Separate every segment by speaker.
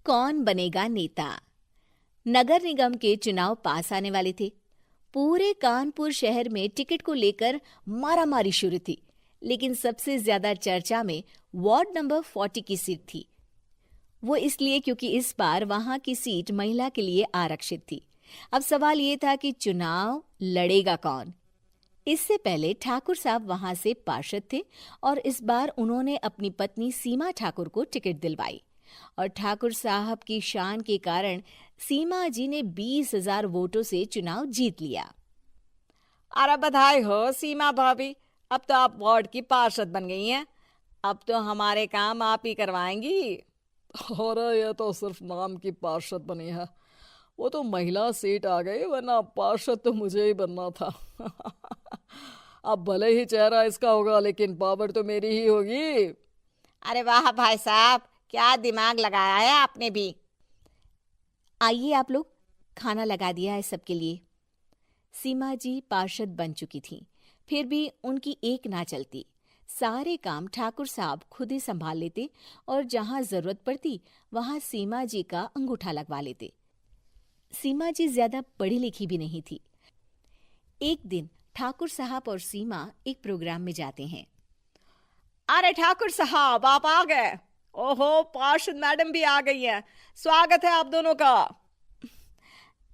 Speaker 1: कौन बनेगा नेता। नगर निगम के चुनाव पास आने वाले थे। पूरे कानपुर शहर में टिकट को लेकर मारामारी शुरू थी, लेकिन सबसे ज्यादा चर्चा में वार्ड नंबर 40 की सीट थी। वो इसलिए क्योंकि इस बार वहां की सीट महिला के लिए आरक्षित थी। अब सवाल ये था कि चुनाव लड़ेगा कौन। इससे पहले ठाकुर साहब वहां से पार्षद थे और इस बार उन्होंने अपनी पत्नी सीमा ठाकुर को टिकट दिलवाई और ठाकुर साहब की शान के कारण सीमा जी ने 20,000 वोटों से चुनाव जीत लिया।
Speaker 2: अरे बधाई हो सीमा भाभी, अब तो आप वार्ड की पार्षद बन गई हैं। अब तो हमारे काम आप ही करवाएंगी।
Speaker 3: अरे ये तो सिर्फ नाम की पार्षद बनी है, वो तो महिला सीट आ गई, वरना पार्षद तो मुझे ही बनना था। अब भले ही चेहरा इसका होगा, लेकिन पावर तो मेरी ही होगी।
Speaker 2: अरे वाह भाई साहब, क्या दिमाग लगाया है आपने भी।
Speaker 1: आइए आप लोग, खाना लगा दिया है सबके लिए। सीमा जी पार्षद बन चुकी थीं, फिर भी उनकी एक ना चलती। सारे काम ठाकुर साहब खुद ही संभाल लेते और जहां जरूरत पड़ती वहां सीमा जी का अंगूठा लगवा लेते। सीमा जी ज्यादा पढ़ी लिखी भी नहीं थी। एक दिन ठाकुर साहब और सीमा एक प्रोग्राम में जाते हैं।
Speaker 2: अरे ठाकुर साहब, आप आ गए। ओहो, पार्षद मैडम भी आ गई हैं। स्वागत है आप दोनों का।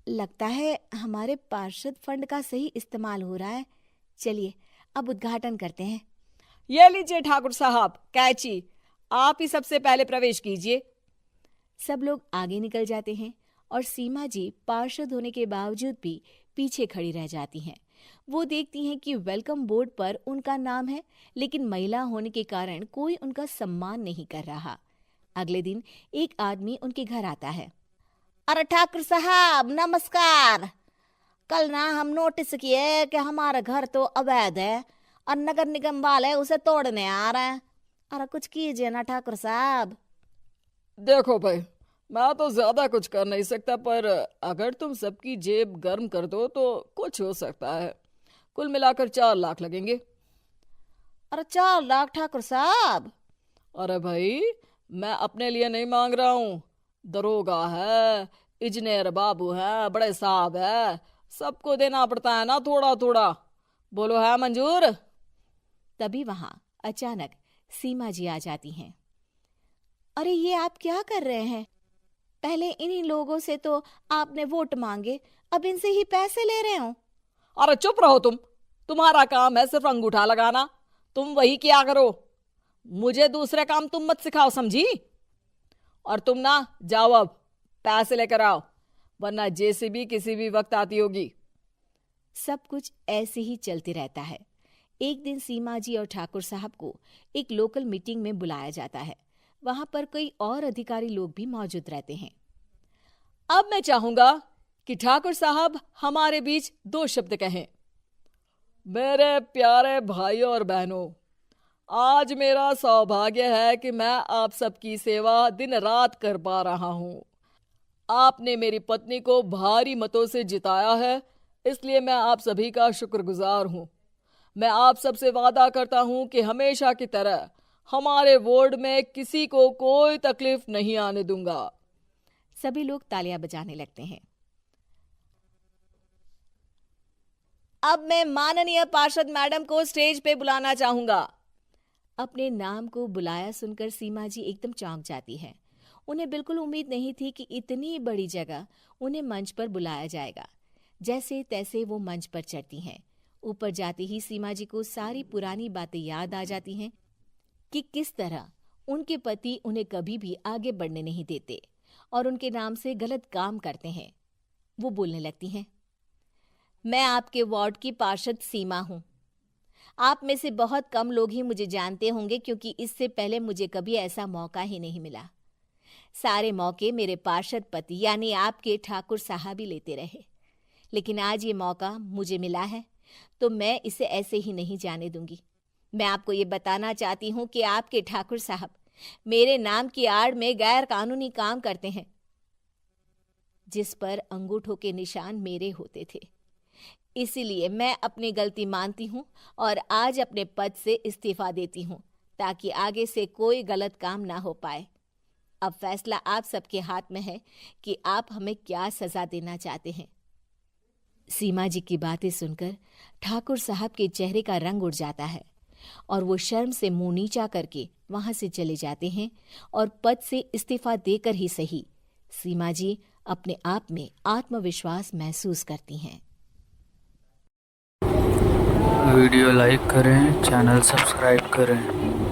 Speaker 1: लगता है हमारे पार्षद फंड का सही इस्तेमाल हो रहा है। चलिए अब उद्घाटन करते हैं।
Speaker 2: ये लीजिए ठाकुर साहब कैची, आप ही सबसे पहले प्रवेश कीजिए।
Speaker 1: सब लोग आगे निकल जाते हैं और सीमा जी पार्षद होने के बावजूद भी पीछे खड़ी रह जाती हैं। वो देखती हैं कि वेलकम बोर्ड पर उनका नाम है, लेकिन महिला होने के कारण कोई उनका सम्मान नहीं कर रहा। अगले दिन एक आदमी उनके घर आता है।
Speaker 2: अरे ठाकुर साहब नमस्कार। कल ना हम नोटिस किए कि हमारा घर तो अवैध है और नगर निगम वाले उसे तोड़ने आ रहे हैं। अरे कुछ कीजिए ना ठाकुर साहब।
Speaker 3: देखो भाई, मैं तो ज्यादा कुछ कर नहीं सकता, पर अगर तुम सबकी जेब गर्म कर दो तो कुछ हो सकता है। कुल मिलाकर 4 लाख लगेंगे।
Speaker 2: अरे 4 लाख ठाकुर साहब?
Speaker 3: अरे भाई, मैं अपने लिए नहीं मांग रहा हूँ। दरोगा है, इंजीनियर बाबू है, बड़े साहब है, सबको देना पड़ता है ना थोड़ा थोड़ा। बोलो है मंजूर?
Speaker 1: तभी वहां अचानक सीमा जी आ जाती हैं। अरे ये आप क्या कर रहे हैं? पहले इन्हीं लोगों से तो आपने वोट मांगे, अब इनसे ही पैसे ले रहे हो।
Speaker 3: अरे चुप रहो तुम, तुम्हारा काम है सिर्फ अंगूठा लगाना, तुम वही किया करो। मुझे दूसरे काम तुम मत सिखाओ, समझी? और तुम ना जाओ, अब पैसे लेकर आओ, वरना जेसीबी किसी भी वक्त आती होगी।
Speaker 1: सब कुछ ऐसे ही चलते रहता है। एक दिन सीमा जी और ठाकुर साहब को एक लोकल मीटिंग में बुलाया जाता है। वहां पर कई और अधिकारी लोग भी मौजूद रहते हैं।
Speaker 3: अब मैं चाहूंगा कि ठाकुर साहब हमारे बीच 2 शब्द कहें। मेरे प्यारे भाइयों और बहनों, आज मेरा सौभाग्य है कि मैं आप सबकी सेवा दिन रात कर पा रहा हूं। आपने मेरी पत्नी को भारी मतों से जिताया है, इसलिए मैं आप सभी का शुक्रगुजार हूं। मैं आप सबसे वादा करता हूं कि हमेशा की तरह हमारे वार्ड में किसी को कोई तकलीफ नहीं आने दूंगा।
Speaker 1: सभी लोग तालियां बजाने लगते हैं।
Speaker 2: अब मैं माननीय पार्षद मैडम को स्टेज पे बुलाना चाहूंगा।
Speaker 1: अपने नाम को बुलाया सुनकर सीमा जी एकदम चौंक जाती है। उन्हें बिल्कुल उम्मीद नहीं थी कि इतनी बड़ी जगह उन्हें मंच पर बुलाया जाएगा। जैसे तैसे वो मंच पर चढ़ती हैं। ऊपर जाते ही सीमा जी को सारी पुरानी बातें याद आ जाती हैं कि किस तरह उनके पति उन्हें कभी भी आगे बढ़ने नहीं देते और उनके नाम से गलत काम करते हैं। वो बोलने लगती हैं।
Speaker 2: मैं आपके वार्ड की पार्षद सीमा हूं। आप में से बहुत कम लोग ही मुझे जानते होंगे, क्योंकि इससे पहले मुझे कभी ऐसा मौका ही नहीं मिला। सारे मौके मेरे पार्षद पति यानी आपके ठाकुर साहब ही लेते रहे, लेकिन आज ये मौका मुझे मिला है तो मैं इसे ऐसे ही नहीं जाने दूंगी। मैं आपको ये बताना चाहती हूँ कि आपके ठाकुर साहब मेरे नाम की आड़ में गैर कानूनी काम करते हैं, जिस पर अंगूठों के निशान मेरे होते थे। इसीलिए मैं अपनी गलती मानती हूँ और आज अपने पद से इस्तीफा देती हूँ, ताकि आगे से कोई गलत काम ना हो पाए। अब फैसला आप सबके हाथ में है कि आप हमें क्या सजा देना चाहते हैं।
Speaker 1: सीमा जी की बातें सुनकर ठाकुर साहब के चेहरे का रंग उड़ जाता है और वो शर्म से मुंह नीचा करके वहां से चले जाते हैं और पद से इस्तीफा देकर ही सही सीमा जी अपने आप में आत्मविश्वास महसूस करती हैं।
Speaker 4: वीडियो लाइक करें, चैनल सब्सक्राइब करें।